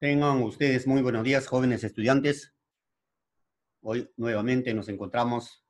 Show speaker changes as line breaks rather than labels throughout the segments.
Tengan ustedes muy buenos días, jóvenes estudiantes. Hoy nuevamente nos encontramos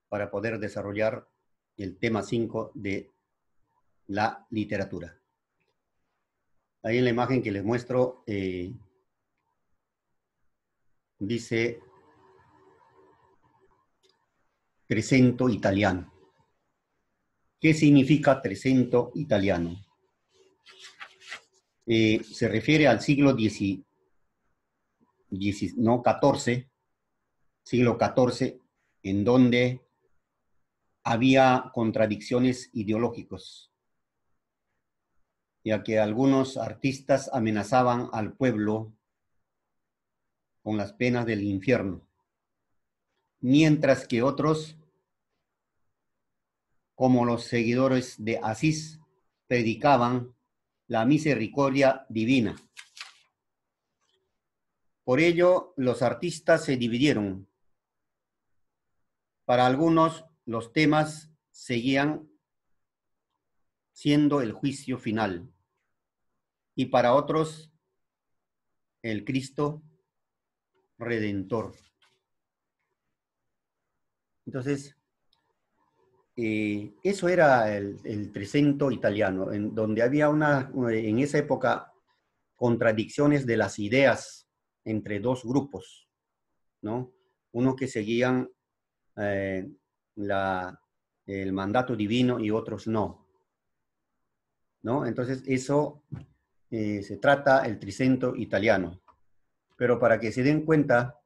para poder desarrollar el tema 5 de la literatura. Ahí en la imagen que les muestro dice Trecento italiano. ¿Qué significa Trecento italiano? Se refiere al siglo XIV, siglo XIV, en donde había contradicciones ideológicas, ya que algunos artistas amenazaban al pueblo con las penas del infierno, mientras que otros, como los seguidores de Asís, predicaban la misericordia divina. Por ello, los artistas se dividieron. Para algunos, los temas seguían siendo el juicio final, y para otros, el Cristo Redentor. Entonces, eso era el Trecento italiano, en donde había en esa época, contradicciones de las ideas entre dos grupos, ¿no? Unos que seguían eh, el mandato divino y otros no, ¿no? Entonces, eso se trata el Trecento italiano. Pero para que se den cuenta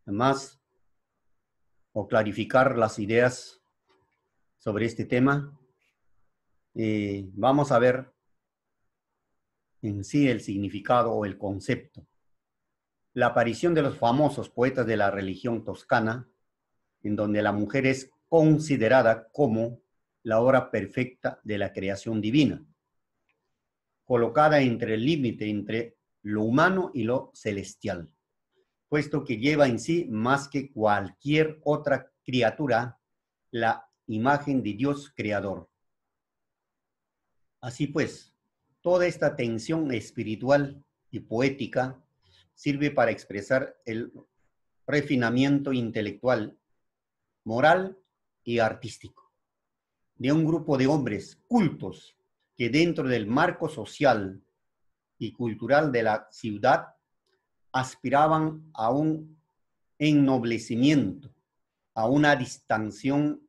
más o clarificar las ideas sobre este tema, vamos a ver en sí el significado o el concepto. La aparición de los famosos poetas de la religión toscana, en donde la mujer es considerada como la obra perfecta de la creación divina, colocada entre el límite entre lo humano y lo celestial, puesto que lleva en sí más que cualquier otra criatura la imagen de Dios creador. Así pues, toda esta tensión espiritual y poética sirve para expresar el refinamiento intelectual, moral y artístico de un grupo de hombres cultos que dentro del marco social y cultural de la ciudad aspiraban a un ennoblecimiento, a una distinción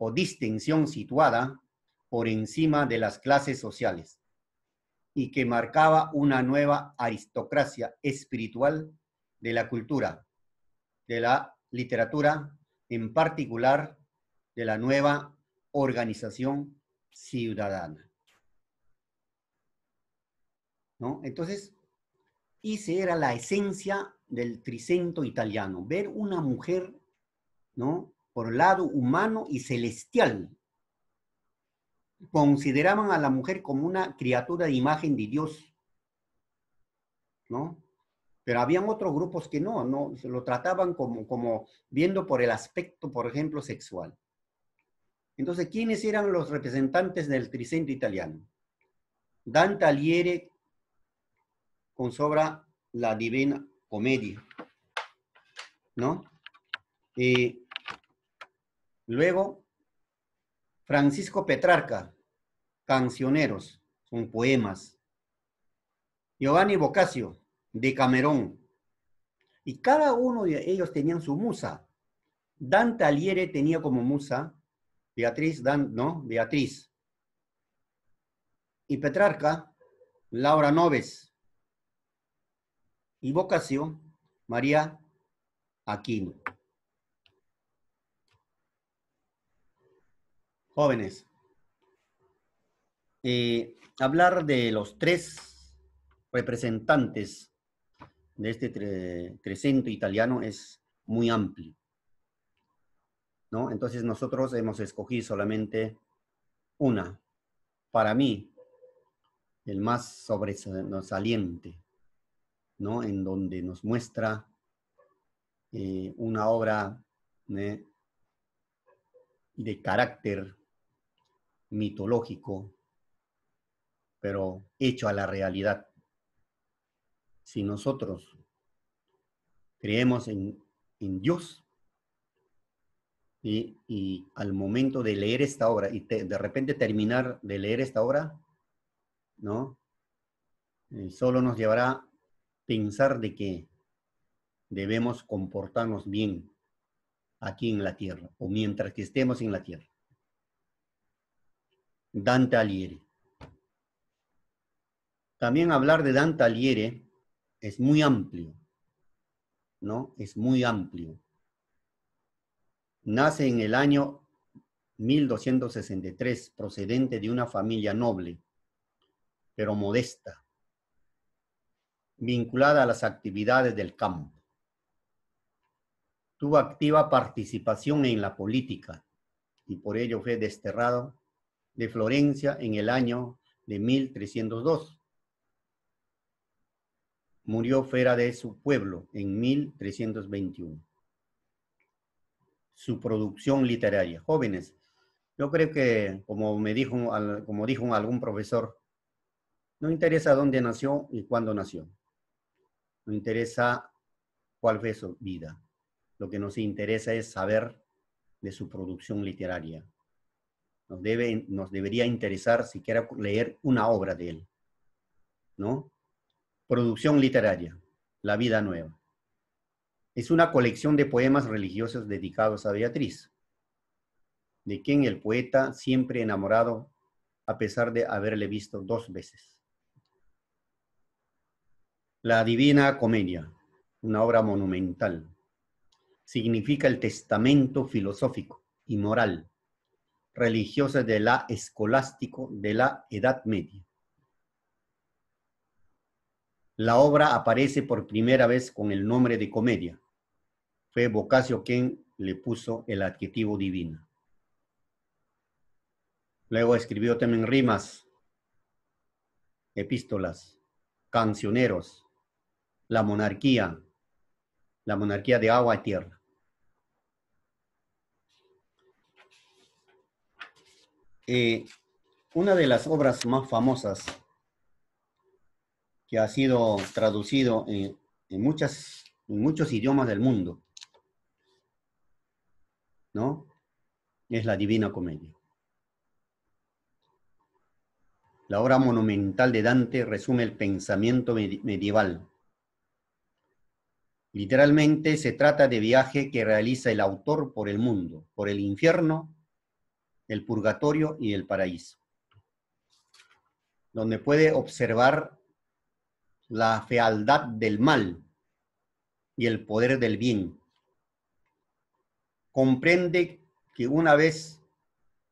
o distinción situada por encima de las clases sociales y que marcaba una nueva aristocracia espiritual de la cultura, de la literatura, en particular de la nueva organización ciudadana, ¿no? Entonces, esa era la esencia del Trecento italiano, ver una mujer, ¿no?, por el lado humano y celestial. Consideraban a la mujer como una criatura de imagen de Dios, ¿no? Pero habían otros grupos que no se lo trataban como viendo por el aspecto, por ejemplo, sexual. Entonces, ¿quiénes eran los representantes del Trecento italiano? Dante Alighieri con su obra La Divina Comedia, ¿no? Luego, Francisco Petrarca, Cancioneros, son poemas. Giovanni Boccaccio, Decamerón. Y cada uno de ellos tenían su musa. Dante Alighieri tenía como musa Beatriz. Y Petrarca, Laura Noves. Y Boccaccio, María Aquino. Jóvenes, hablar de los tres representantes de este Trecento italiano es muy amplio, ¿no? Entonces nosotros hemos escogido solamente una. Para mí, el más sobresaliente, ¿no?, en donde nos muestra una obra de carácter mitológico, pero hecho a la realidad, si nosotros creemos en Dios y al momento de leer esta obra y de repente terminar de leer esta obra, ¿no? Solo nos llevará a pensar de que debemos comportarnos bien aquí en la tierra o mientras que estemos en la tierra. Dante Alighieri. También hablar de Dante Alighieri es muy amplio, ¿no? Es muy amplio. Nace en el año 1263, procedente de una familia noble, pero modesta, vinculada a las actividades del campo. Tuvo activa participación en la política y por ello fue desterrado de Florencia en el año de 1302. Murió fuera de su pueblo en 1321. Su producción literaria. Jóvenes, yo creo que, como dijo algún profesor, no interesa dónde nació y cuándo nació. No interesa cuál fue su vida. Lo que nos interesa es saber de su producción literaria. Nos debería interesar siquiera leer una obra de él, ¿no? Producción literaria, La vida nueva. Es una colección de poemas religiosos dedicados a Beatriz, de quien el poeta siempre enamorado, a pesar de haberle visto 2 veces. La Divina Comedia, una obra monumental, significa el testamento filosófico y moral religioso de la escolástico de la Edad Media. La obra aparece por primera vez con el nombre de comedia. Fue Boccaccio quien le puso el adjetivo divina. Luego escribió también rimas, epístolas, cancioneros, la monarquía de agua y tierra. Una de las obras más famosas que ha sido traducido en muchos idiomas del mundo, ¿no? Es la Divina Comedia. La obra monumental de Dante resume el pensamiento medieval. Literalmente se trata de viaje que realiza el autor por el mundo, por el infierno, el purgatorio y el paraíso, donde puede observar la fealdad del mal y el poder del bien. Comprende que una vez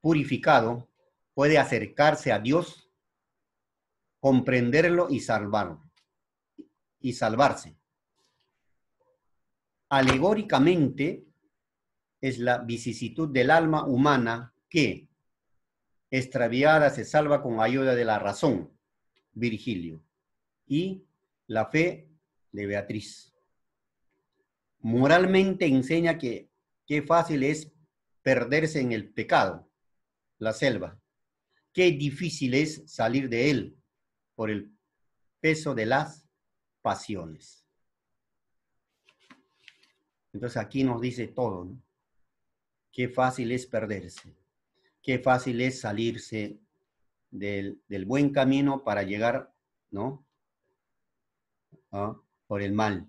purificado, puede acercarse a Dios, comprenderlo y salvarse. Alegóricamente, es la vicisitud del alma humana que, extraviada, se salva con ayuda de la razón, Virgilio, y la fe de Beatriz. Moralmente enseña que qué fácil es perderse en el pecado, la selva. Qué difícil es salir de él por el peso de las pasiones. Entonces aquí nos dice todo, ¿no? Qué fácil es perderse. Qué fácil es salirse del buen camino para llegar, ¿no? Por el mal.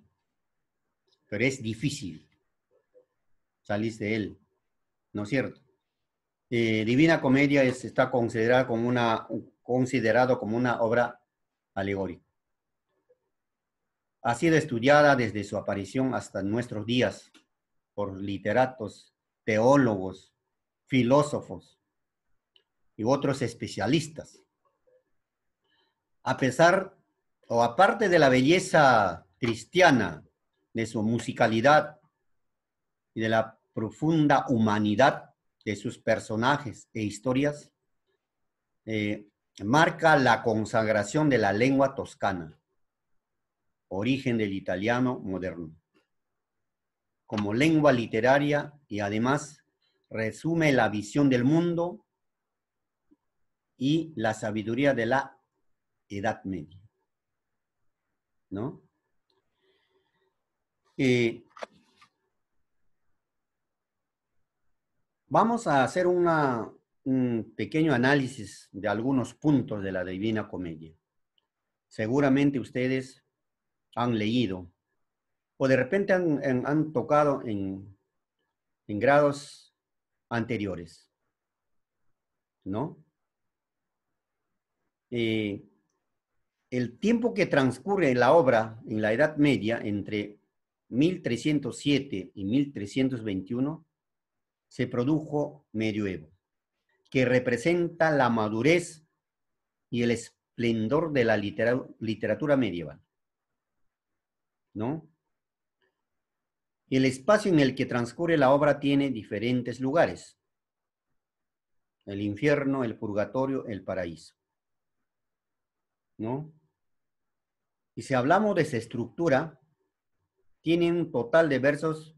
Pero es difícil salir de él, ¿no es cierto? Divina Comedia está considerado como una obra alegórica. Ha sido estudiada desde su aparición hasta nuestros días por literatos, teólogos, filósofos y otros especialistas. Aparte de la belleza cristiana, de su musicalidad y de la profunda humanidad de sus personajes e historias, marca la consagración de la lengua toscana, origen del italiano moderno, como lengua literaria y además resume la visión del mundo y la sabiduría de la Edad Media, ¿no? Vamos a hacer un pequeño análisis de algunos puntos de la Divina Comedia. Seguramente ustedes han leído o de repente han tocado en grados anteriores, ¿no? El tiempo que transcurre en la obra en la Edad Media entre 1307 y 1321 se produjo medioevo, que representa la madurez y el esplendor de la literatura medieval, ¿no? El espacio en el que transcurre la obra tiene diferentes lugares: el infierno, el purgatorio, el paraíso, ¿no? Y si hablamos de esa estructura, tiene un total de versos,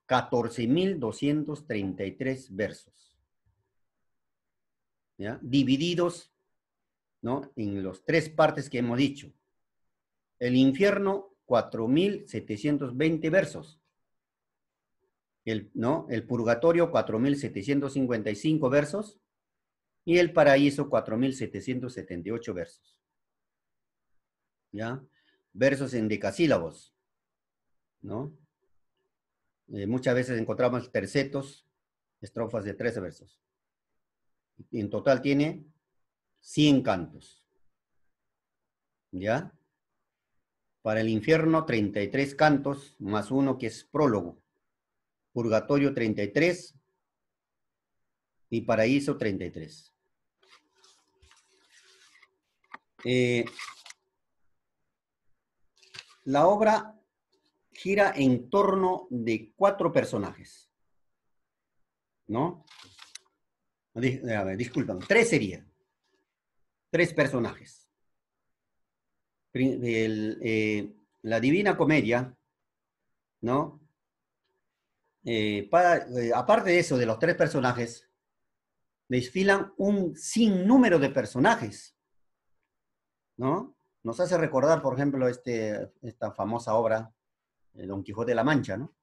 14.233 versos, ¿ya? Divididos, ¿no?, en las tres partes que hemos dicho. El infierno, 4.720 versos. ¿No? El purgatorio, 4.755 versos. Y el paraíso, 4.778 versos. ¿Ya? Versos en decasílabos, ¿no? Muchas veces encontramos tercetos, estrofas de 13 versos. Y en total tiene 100 cantos. ¿Ya? Para el infierno, 33 cantos, más uno que es prólogo. Purgatorio, 33. Y paraíso, 33. La obra gira en torno de 4 personajes, ¿no? A ver, disculpan, 3 sería. 3 personajes. La Divina Comedia, ¿no? Aparte de eso, de los 3 personajes, desfilan un sinnúmero de personajes, ¿no? Nos hace recordar, por ejemplo, esta famosa obra, Don Quijote de la Mancha, ¿no?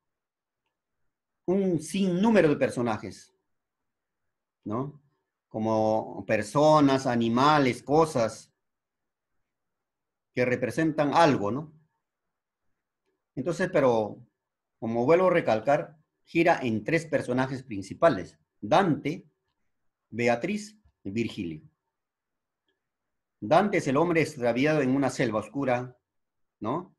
Un sinnúmero de personajes, ¿no? Como personas, animales, cosas que representan algo, ¿no? Entonces, pero, como vuelvo a recalcar, gira en 3 personajes principales: Dante, Beatriz y Virgilio. Dante es el hombre extraviado en una selva oscura, ¿no?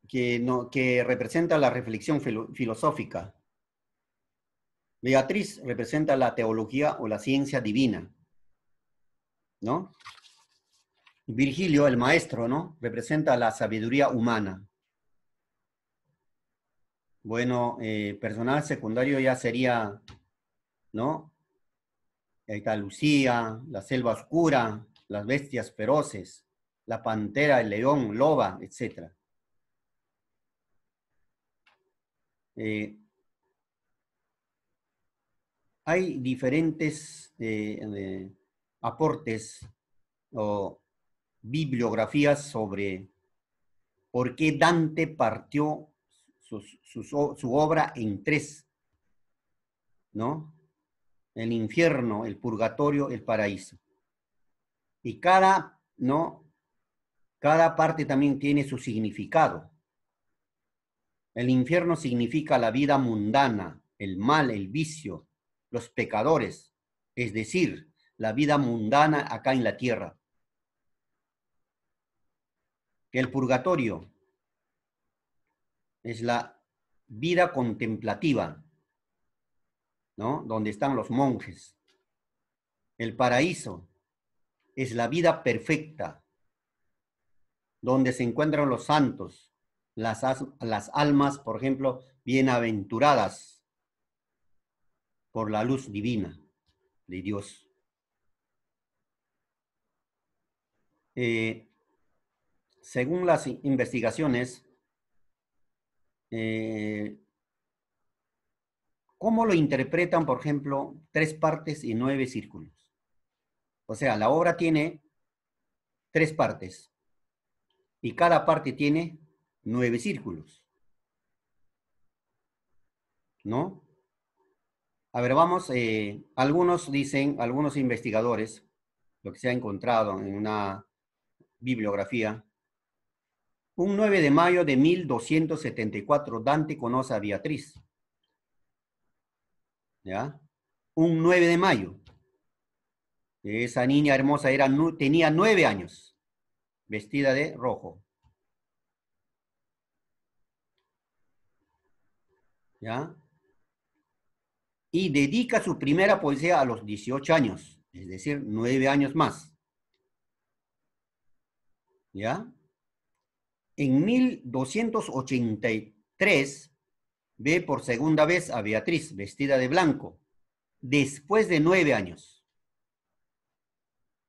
Que representa la reflexión filosófica. Beatriz representa la teología o la ciencia divina, ¿no? Virgilio, el maestro, ¿no?, representa la sabiduría humana. Bueno, personaje secundario ya sería, ¿no? Ahí está Lucía, la selva oscura, las bestias feroces, la pantera, el león, loba, etc. Hay diferentes aportes o bibliografías sobre por qué Dante partió su obra en 3, ¿no? El infierno, el purgatorio, el paraíso. Y ¿no?, cada parte también tiene su significado. El infierno significa la vida mundana, el mal, el vicio, los pecadores, es decir, la vida mundana acá en la tierra. El purgatorio es la vida contemplativa, ¿no?, donde están los monjes. El paraíso es la vida perfecta, donde se encuentran los santos, las almas, por ejemplo, bienaventuradas por la luz divina de Dios. Según las investigaciones, ¿cómo lo interpretan, por ejemplo, 3 partes y 9 círculos? O sea, la obra tiene 3 partes. Y cada parte tiene 9 círculos. ¿No? A ver, vamos, algunos dicen, algunos investigadores, lo que se ha encontrado en una bibliografía, un 9 de mayo de 1274, Dante conoce a Beatriz. ¿Ya? Un 9 de mayo. Esa niña hermosa tenía 9 años, vestida de rojo. ¿Ya? Y dedica su primera poesía a los 18 años, es decir, 9 años más. ¿Ya? En 1283 ve por segunda vez a Beatriz vestida de blanco, después de 9 años.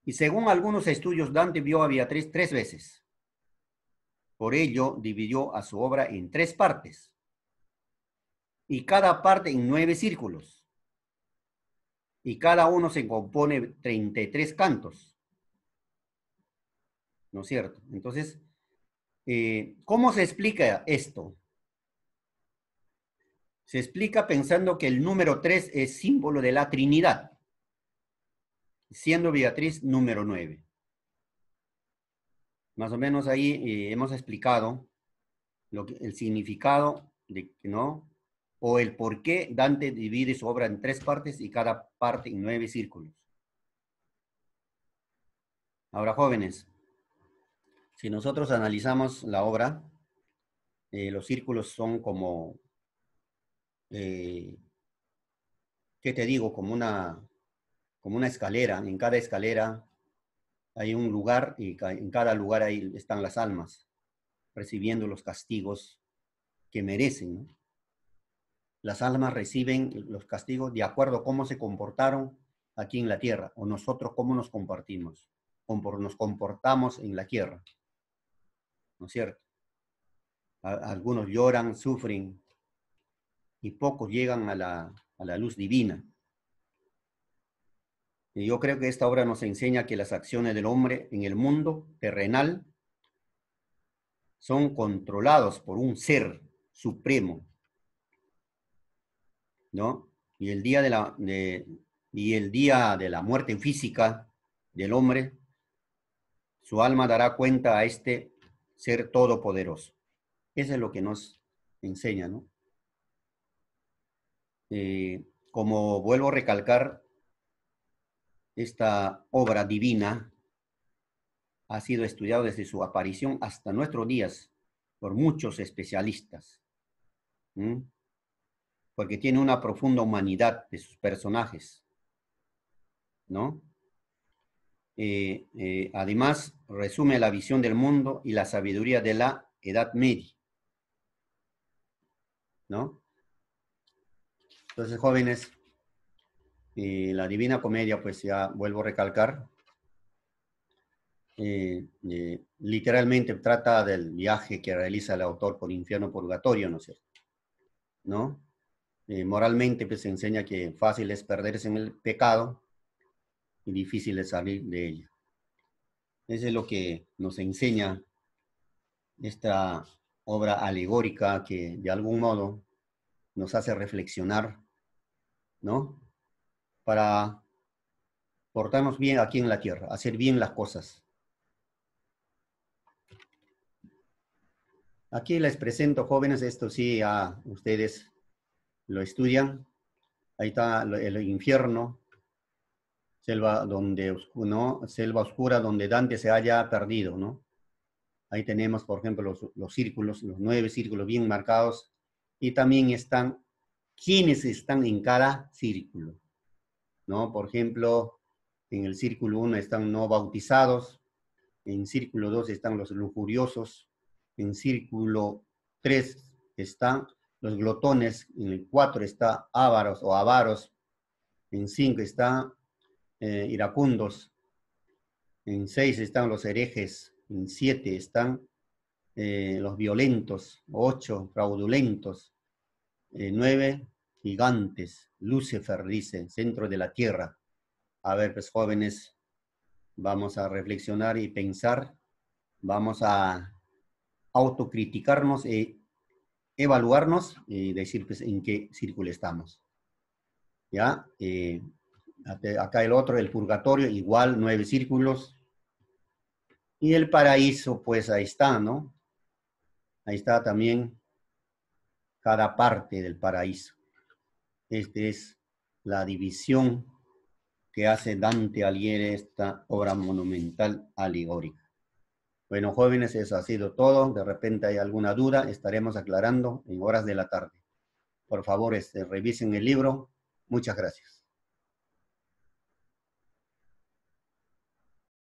Y según algunos estudios, Dante vio a Beatriz 3 veces. Por ello, dividió a su obra en 3 partes. Y cada parte en 9 círculos. Y cada uno se compone 33 cantos. ¿No es cierto? Entonces, ¿cómo se explica esto? Se explica pensando que el número 3 es símbolo de la Trinidad, siendo Beatriz número 9. Más o menos ahí hemos explicado el significado, ¿no? O el por qué Dante divide su obra en 3 partes y cada parte en 9 círculos. Ahora, jóvenes, si nosotros analizamos la obra, los círculos son como, ¿qué te digo? Como una escalera. En cada escalera hay un lugar y en cada lugar ahí están las almas, recibiendo los castigos que merecen, ¿no? Las almas reciben los castigos de acuerdo a cómo se comportaron aquí en la tierra, o nosotros cómo nos compartimos, cómo nos comportamos en la tierra, ¿no es cierto? Algunos lloran, sufren, y pocos llegan a la luz divina. Y yo creo que esta obra nos enseña que las acciones del hombre en el mundo terrenal son controlados por un ser supremo, ¿no? Y el día de la muerte física del hombre, su alma dará cuenta a este ser todopoderoso. Eso es lo que nos enseña, ¿no? Como vuelvo a recalcar, esta obra divina ha sido estudiada desde su aparición hasta nuestros días por muchos especialistas, ¿sí? Porque tiene una profunda humanidad de sus personajes, ¿no? Además, resume la visión del mundo y la sabiduría de la Edad Media, ¿no? Entonces, jóvenes, la Divina Comedia, pues ya vuelvo a recalcar, literalmente trata del viaje que realiza el autor por infierno purgatorio, ¿no es cierto? ¿No? Moralmente, pues se enseña que fácil es perderse en el pecado y difícil es salir de ella. Eso es lo que nos enseña esta obra alegórica que de algún modo nos hace reflexionar, ¿no? Para portarnos bien aquí en la tierra, hacer bien las cosas. Aquí les presento, jóvenes, esto sí, a ustedes lo estudian. Ahí está el infierno, selva, ¿no? Selva oscura donde Dante se haya perdido, ¿no? Ahí tenemos, por ejemplo, los círculos, los 9 círculos bien marcados, y también están quiénes están en cada círculo, ¿no? Por ejemplo, en el círculo 1 están no bautizados, en círculo 2 están los lujuriosos, en círculo 3 están los glotones, en el 4 está ávaros o avaros, en 5 están iracundos, en 6 están los herejes, en 7 están los violentos, 8 fraudulentos, 9 gigantes, Lucifer dice, centro de la tierra. A ver, pues jóvenes, vamos a reflexionar y pensar, vamos a autocriticarnos e evaluarnos y decir pues, en qué círculo estamos. ¿Ya? Acá el otro, el purgatorio, igual 9 círculos. Y el paraíso, pues ahí está, ¿no? Ahí está también cada parte del paraíso. Esta es la división que hace Dante Alighieri, esta obra monumental alegórica. Bueno, jóvenes, eso ha sido todo. De repente hay alguna duda, estaremos aclarando en horas de la tarde. Por favor, revisen el libro. Muchas gracias.